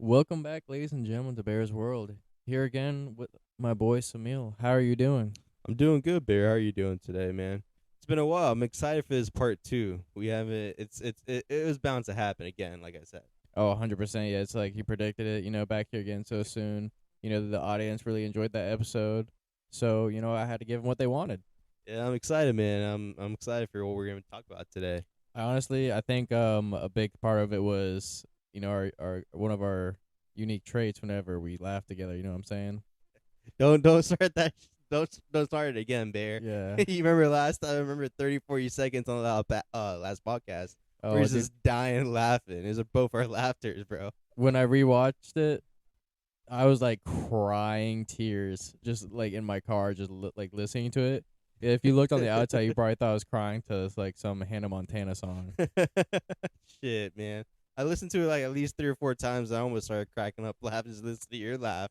Welcome back, ladies and gentlemen, to Bear's World. Here again with my boy Somil. How are you doing? I'm doing good, Bear. How are you doing today, man? It's been a while. I'm excited for this part two. We haven't. It was bound to happen again, like I said. Oh, 100%. Yeah, it's like he predicted it, back here again so soon. The audience really enjoyed that episode. So, I had to give them what they wanted. Yeah, I'm excited, man. I'm excited for what we're gonna talk about today. I think a big part of it was, our one of our unique traits whenever we laugh together, you know what I'm saying? Don't start that. Don't start it again, Bear. Yeah. You remember last time? I remember 30, 40 seconds on the last podcast. We're Oh, dude, just dying laughing. It was both our laughters, bro. when I rewatched it, I was like crying tears, just like in my car, just like listening to it. If you looked on the outside, you probably thought I was crying to like some Hannah Montana song. Shit, man. I listened to it like at least 3 or 4 times. I almost started cracking up laughing just listening to your laugh.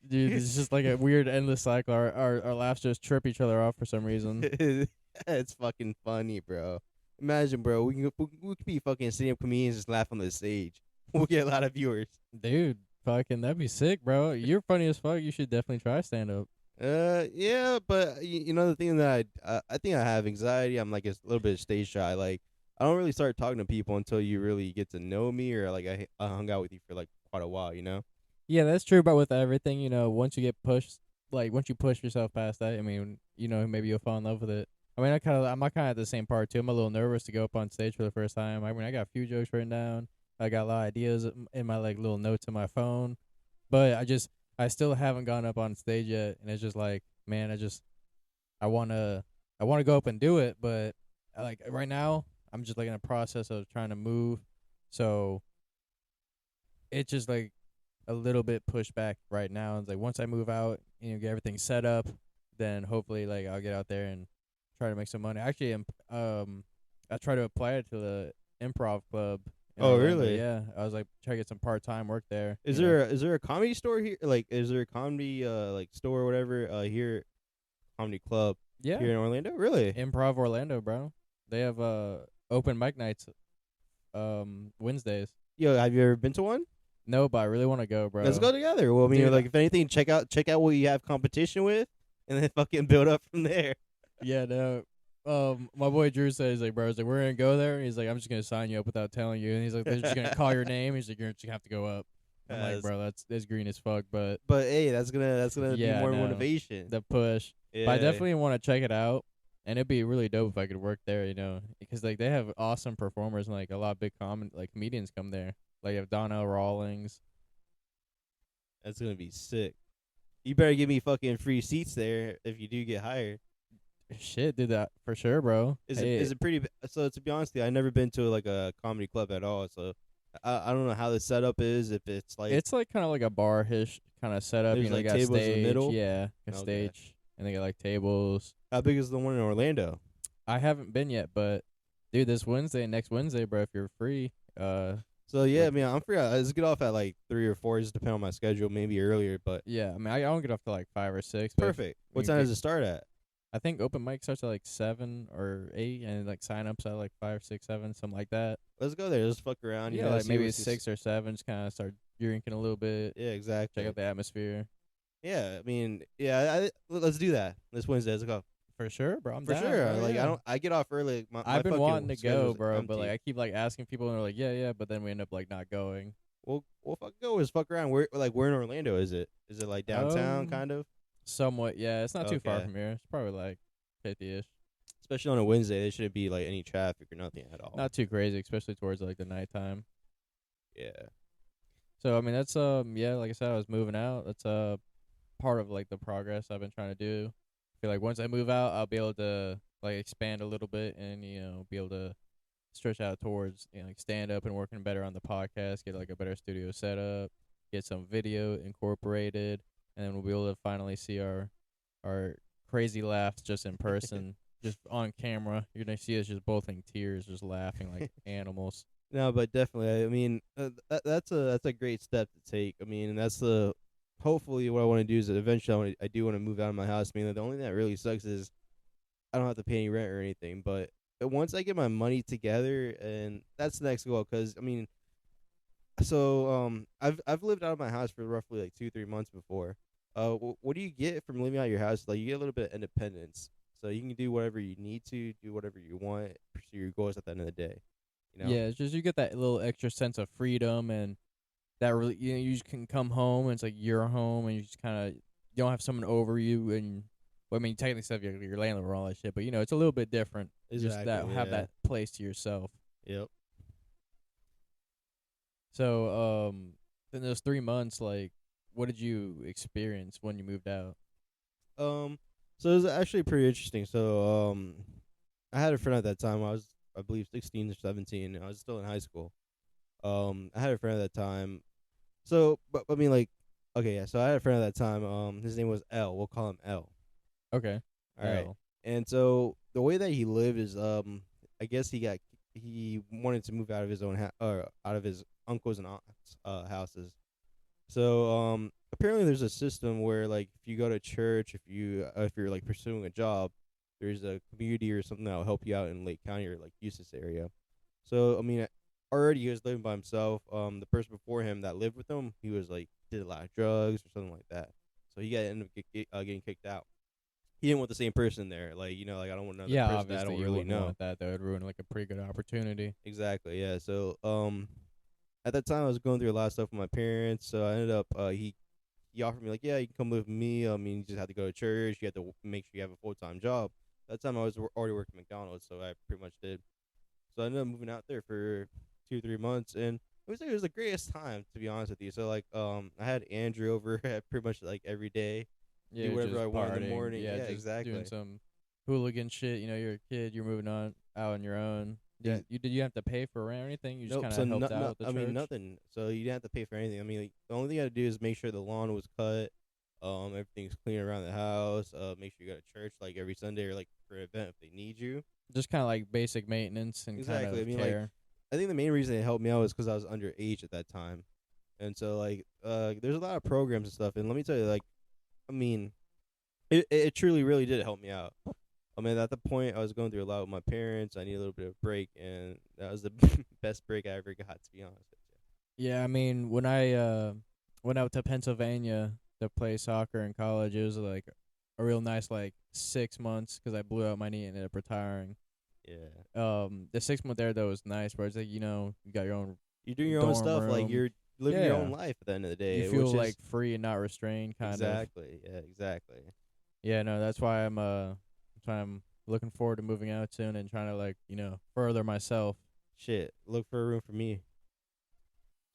Dude, it's just like a weird endless cycle. Our laughs just trip each other off for some reason. It's fucking funny, bro. Imagine, bro. We could be fucking stand-up comedians just laugh on the stage. We'll get a lot of viewers. Dude, fucking that'd be sick, bro. You're funny as fuck. You should definitely try stand up. Yeah, but you know the thing that I think I have anxiety. I'm like a little bit stage shy. Like I don't really start talking to people until you really get to know me, or like I hung out with you for like quite a while. You know. Yeah, that's true. But with everything, once you get pushed, like once you push yourself past that, I mean, maybe you'll fall in love with it. I mean, I'm kind of at the same part too. I'm a little nervous to go up on stage for the first time. I mean, I got a few jokes written down. I got a lot of ideas in my like little notes in my phone, but I still haven't gone up on stage yet, and it's just like, man, I wanna go up and do it, but like right now, I'm just like in a process of trying to move, so it's just like a little bit pushed back right now. It's like once I move out, get everything set up, then hopefully like I'll get out there and try to make some money. Actually, I try to apply it to the improv club in Oh, Orlando. really? Yeah, I was like try to get some part time work there. Is there a comedy store here? Like, is there a comedy like store or whatever here, comedy club Yeah, here in Orlando? Really? Improv Orlando, bro. They have open mic nights Wednesdays. Yo, have you ever been to one? No, but I really want to go, Let's bro. go together. Well, I mean, Dude, like if anything, check out what you have competition with, and then fucking build up from there. yeah, no. My boy Drew says like, bro, he's like, we're gonna go there. And he's like, I'm just gonna sign you up without telling you. And he's like, they're just gonna call your name. He's like, you're just gonna have to go up. I'm like, Yes. bro, that's green as fuck. But But hey, that's gonna be yeah, more no, motivation. the push. But I Yeah. definitely want to check it out. And it'd be really dope if I could work there, because like they have awesome performers and like a lot of big comedians come there. Like you have Donnell Rawlings. That's gonna be sick. You better give me fucking free seats there if you do get hired. Shit, did that for sure, bro. Is it pretty? So to be honest, with you, I've never been to like a comedy club at all. So I don't know how the setup is. If it's like It's like kind of like a bar-ish kind of setup. there's They like got tables in the stage, middle. yeah, a Okay. stage, and they got like tables. How big is the one in Orlando? I haven't been yet, but dude, this Wednesday, next Wednesday, bro, if you're free, So yeah, I like, mean, I'm free. I just get off at like 3 or 4. Just depend on my schedule. Maybe earlier, but yeah, I mean, I don't get off till like 5 or 6. But perfect. What we time could- does it start at? I think open mic starts at like 7 or 8, and like sign ups at like 5, 6, 7, something like that. Let's go there. Just fuck around. Yeah, like maybe 6 or 7. Just kind of start drinking a little bit, Yeah, exactly. check out the atmosphere. Yeah, I mean, yeah. Let's do that this Wednesday. Let's go For sure, bro. I'm for down, sure. bro, Like yeah. I get off early. I've been fucking wanting to go, schedule's bro, but empty. like I keep like asking people, and they're like, yeah, yeah, but then we end up like not going. We'll fuck go. Just fuck around. Where in Orlando is it? Is it like downtown, Um, kind of? Somewhat, yeah. It's not too far Okay. from here. It's probably like 50ish. Especially on a Wednesday, there shouldn't be like any traffic or nothing at all. Not too crazy, especially towards like the nighttime. Yeah. So I mean, that's yeah, like I said, I was moving out. That's part of like the progress I've been trying to do. I feel like once I move out, I'll be able to like expand a little bit and be able to stretch out towards like stand up and working better on the podcast, get like a better studio setup, get some video incorporated, and then we'll be able to finally see our crazy laughs just in person, just on camera. You're gonna see us just both in tears, just laughing like animals. No, but definitely. I mean, that's a great step to take. I mean, and that's the hopefully what I want to do is that eventually I do want to move out of my house. I mean, the only thing that really sucks is I don't have to pay any rent or anything. But once I get my money together, and that's the next goal. Because I mean, I've lived out of my house for roughly like 2 3 months before. What do you get from living out of your house? Like you get a little bit of independence, so you can do whatever you need to, do whatever you want, pursue your goals at the end of the day. You know? Yeah, it's just you get that little extra sense of freedom, and that really, you just can come home and it's like you're home, and you just kind of, you don't have someone over you, and well, I mean technically stuff your landlord and all that shit, but it's a little bit different. Just that Exactly. have Yeah. that place to yourself. Yep. So in those 3 months, like, what did you experience when you moved out? Um. So it was actually pretty interesting. I had a friend at that time. I believe 16 or 17. I was still in high school. I had a friend at that time. But I mean, like, okay, yeah. So I had a friend at that time. His name was L. We'll call him L. Okay. All right. L. And so the way that he lived is, I guess he wanted to move out of his own or out of his uncles and aunts' houses. So apparently there's a system where like if you go to church, if you're like pursuing a job, there's a community or something that will help you out in Lake County or like Eustis area. So I mean, already he was living by himself. The person before him that lived with him, he was like did a lot of drugs or something like that. So he got ended up getting kicked out. He didn't want the same person there. Like like I don't want another Yeah, person that I obviously don't you really wouldn't know. want that. That would ruin like a pretty good opportunity. Exactly. Yeah. So at that time I was going through a lot of stuff with my parents. So I ended up he offered me like, yeah, you can come live with me. I mean, you just have to go to church. You have to make sure you have a full time job. That time I was already working at McDonald's, so I pretty much did. So I ended up moving out there for 2 3 months, and it was the greatest time to be honest with you. So like I had Andrew over at pretty much like every day, do Yeah, whatever just I wanted in the partying. morning. Yeah, Yeah, just doing exactly. some hooligan shit. You're a kid. You're moving on out on your own. Yeah, Ex- did you have to pay for rent or anything? You just Nope. kind So of helped out with the I mean church. nothing. So you didn't have to pay for anything. I mean, like, the only thing you had to do is make sure the lawn was cut. Everything's clean around the house. Make sure you go to church like every Sunday or like for an event if they need you. Just kind of like basic maintenance and kind Exactly. I of mean, like, care. I think the main reason it helped me out was because I was underage at that time, and so like, there's a lot of programs and stuff. And let me tell you, like, I mean, it truly really did help me out. I mean, at the point I was going through a lot with my parents. I needed a little bit of break, and that was the best break I ever got, to be honest with Yeah, I mean, when I went out to Pennsylvania to play soccer in college, it was like a real nice like 6 months because I blew out my knee and ended up retiring. you. Yeah. The 6 month there though was nice, where it's like you got your own You're doing your own dorm stuff. Like room. you're living your own Yeah, life at the end of the you day, feel which like is free and not restrained, kind of. exactly, yeah, exactly. Yeah, no, that's why I'm looking forward to moving out soon and trying to like further myself. Shit, look for a room for me.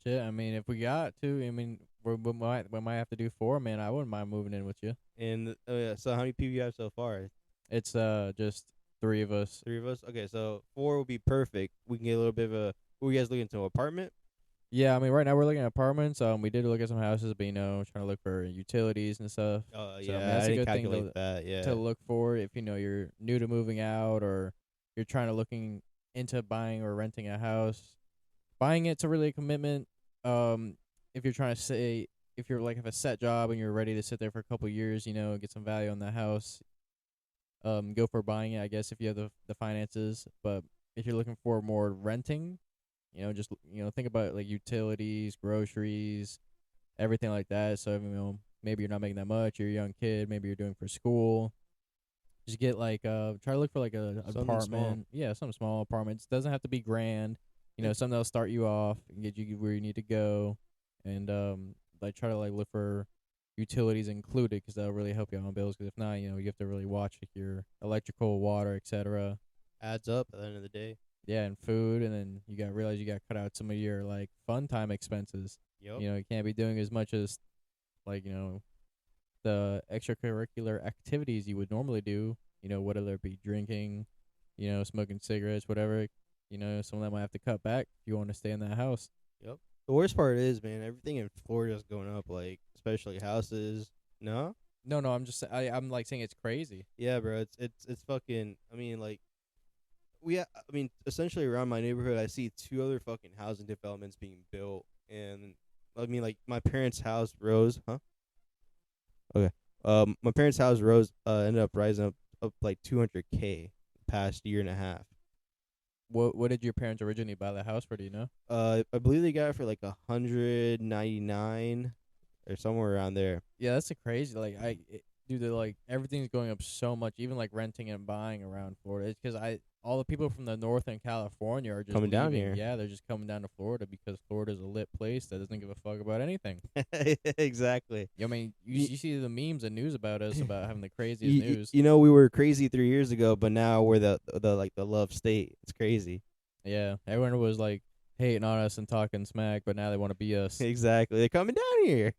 Shit, I mean, if we got to, I mean, we might have to do four, man. I wouldn't mind moving in with you. And so how many people you have so far? It's just three of us. Three of us. Okay, so four would be perfect. We can get a little bit of a. Were you guys looking into an apartment? Yeah, I mean, right now we're looking at apartments. We did look at some houses, but trying to look for utilities and stuff. So I mean, Yeah, I that's a didn't good thing calculate that. to Yeah, look for if you're new to moving out, or you're trying to looking into buying or renting a house. Buying it's a really a commitment. Um, if you're trying to say if you're like have a set job and you're ready to sit there for a couple years, get some value on the house. Go for buying it, I guess, if you have the finances. But if you're looking for more renting, just think about like utilities, groceries, everything like that. So maybe you're not making that much. You're a young kid. Maybe you're doing for school. Just get like try to look for like a an something small. apartment. Yeah, some small apartments. Doesn't have to be grand. Something that'll start you off and get you where you need to go, and like try to like look for utilities included because that'll really help you out on bills. Because if not, you have to really watch like your electrical, water, etc. Adds up at the end of the day. Yeah, and food, and then you got to realize you got to cut out some of your like fun time expenses. Yep. You can't be doing as much as like the extracurricular activities you would normally do. Whether it be drinking, smoking cigarettes, whatever. Some of them might have to cut back if you want to stay in that house. Yep. The worst part is, man, everything in Florida is going up. Like, especially houses. No. No, no, I'm like saying it's crazy. Yeah, bro. It's fucking. I mean, like, I mean, essentially around my neighborhood, I see two other fucking housing developments being built, and I mean, like, my parents' house rose, huh? Okay. My parents' house rose, ended up rising up like 200K the past year and a half. What did your parents originally buy the house for? Do you know? I believe they got it for like 199 or somewhere around there. Yeah, that's a crazy. Like dude, like everything's going up so much. Even like renting and buying around Florida. It's because all the people from the north and California are just Coming down leaving. here. Yeah, they're just coming down to Florida because Florida's a lit place that doesn't give a fuck about anything. Exactly. I mean, You, you see the memes and news about us about having the craziest news. you know we were crazy 3 years ago, but now we're the like the love state. It's crazy. Yeah, everyone was like hating on us and talking smack, but now they want to be us. Exactly. They're coming down here.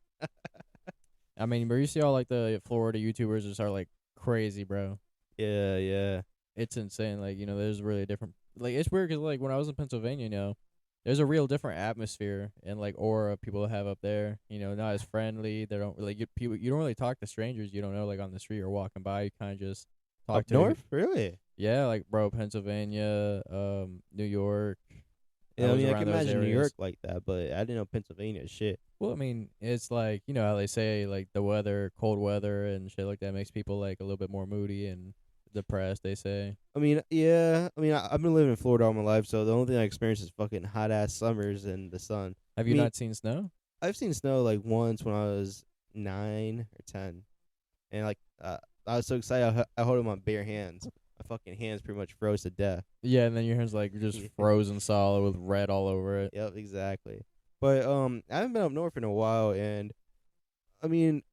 I mean, where you see all like the Florida YouTubers just are like crazy, bro. Yeah, yeah. It's insane. Like, there's really a different. Like, it's weird because like when I was in Pennsylvania, there's a real different atmosphere and like aura people have up there. Not as friendly. They don't really you don't really talk to strangers you don't know like on the street or walking by. You kind of just talk Up to north, really? yeah, like bro, Pennsylvania, New York. I Yeah, I was mean, I around can those imagine New areas. York like that, but I didn't know Pennsylvania is shit. Well, I mean, it's like how they say like the weather, cold weather and shit like that makes people like a little bit more moody and depressed. They say. I mean, yeah. I mean, I've been living in Florida all my life, so the only thing I experience is fucking hot ass summers and the sun. Have I you mean, not seen snow? I've seen snow like once when I was 9 or 10, and like I was so excited I hold it with my bare hands. My fucking hands pretty much froze to death. Yeah, and then your hand's like just frozen solid with red all over it. Yep, exactly. But I haven't been up north in a while, and I mean,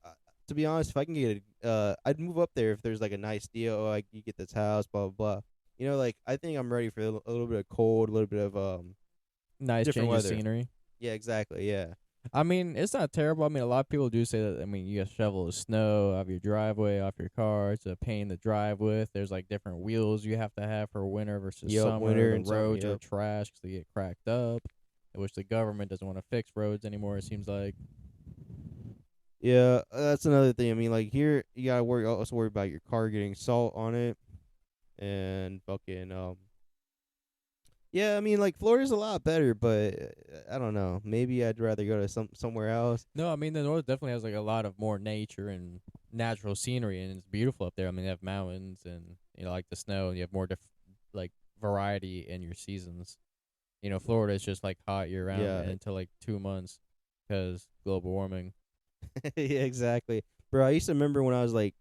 to be honest, if I can get I'd move up there if there's like a nice deal. Oh, like you get this house, blah blah blah. Like I think I'm ready for a little bit of cold, a little bit of Nice different change of weather. scenery. Yeah, exactly. Yeah. I mean, it's not terrible. I mean, a lot of people do say that. I mean, you got to shovel the snow off your driveway, off your car. It's a pain to drive with. There's like different wheels you have to have for winter versus Yep, summer. winter The and summer. roads are Yep. trash because they get cracked up, which the government doesn't want to fix roads anymore. It seems like. Yeah, that's another thing. I mean, like here, you gotta also worry about your car getting salt on it, and fucking Yeah, I mean, like Florida's a lot better, but I don't know. Maybe I'd rather go to somewhere else. No, I mean the north definitely has like a lot of more nature and natural scenery, and it's beautiful up there. I mean, they have mountains and like the snow, and you have more like variety in your seasons. Florida is just like hot year round Yeah, until like 2 months because global warming. yeah, exactly, bro. I used to remember when I was like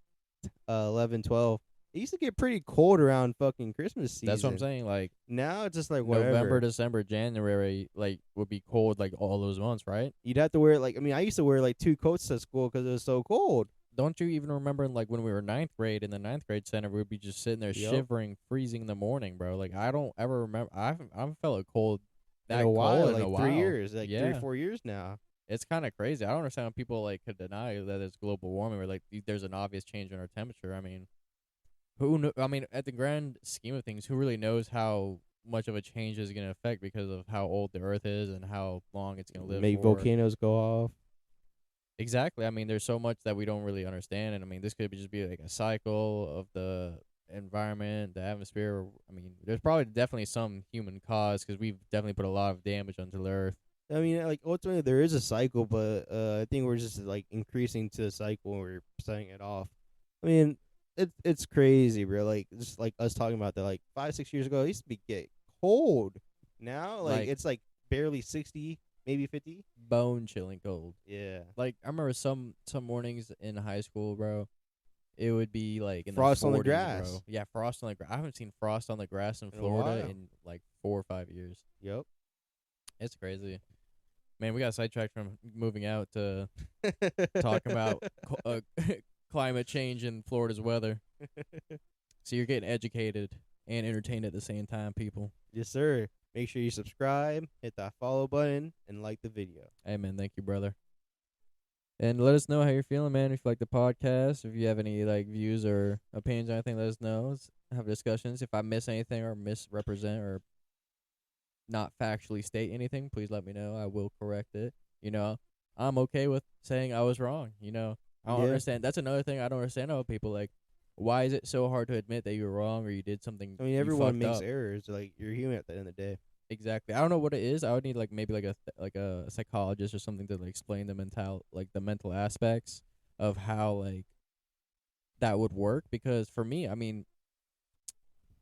11, 12. It used to get pretty cold around fucking Christmas season. That's what I'm saying. Like Now it's just like whatever. November, December, January, like would be cold like all those months, right? You'd have to wear like I mean I used to wear like 2 coats to school because it was so cold. Don't you even remember like when we were ninth grade in the ninth grade center, we'd be just sitting there Yep. shivering, freezing in the morning, bro. Like I don't ever remember. I haven't felt a cold In that a while, cold in like a while. 3 years, like Yeah. 3 or 4 years now. It's kind of crazy. I don't understand how people like could deny that it's global warming or like there's an obvious change in our temperature. I mean, I mean, at the grand scheme of things, who really knows how much of a change is going to affect because of how old the Earth is and how long it's going to live Make for? volcanoes go off. Exactly. I mean, there's so much that we don't really understand, and I mean, this could just be like a cycle of the environment, the atmosphere. I mean, there's probably definitely some human cause because we've definitely put a lot of damage onto the Earth. I mean, like ultimately there is a cycle, but I think we're just like increasing to the cycle and we're setting it off. I mean, it's crazy, bro. Like just like us talking about that, like 5, 6 years ago, it used to be get cold. Now, like it's like barely 60, maybe 50. Bone chilling cold. Yeah. Like I remember some mornings in high school, bro. It would be like in Frost the 40s, on the grass. bro. Yeah, frost on the grass. I haven't seen frost on the grass in In a Florida while. in like 4 or 5 years. Yep. It's crazy. Man, we got sidetracked from moving out to talking about climate change and Florida's weather. So you're getting educated and entertained at the same time, people. Yes, sir. Make sure you subscribe, hit that follow button, and like the video. Hey, man, thank you, brother. And let us know how you're feeling, man. If you like the podcast, if you have any like views or opinions or anything, let us know. Let's have discussions. If I miss anything or misrepresent or not factually state anything, please let me know. I will correct it. I'm okay with saying I was wrong. I don't Yeah. understand. That's another thing I don't understand about people. Like, why is it so hard to admit that you're wrong or you did something? I mean, you everyone fucked makes up? errors. Like you're human at the end of the day. Exactly. I don't know what it is. I would need like maybe like a psychologist or something to like explain the mental aspects of how like that would work. Because for me, I mean,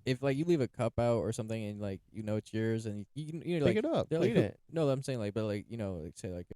if like you leave a cup out or something and like you know it's yours and you Pick like it up, they're like clean it. no I'm saying like but like like say like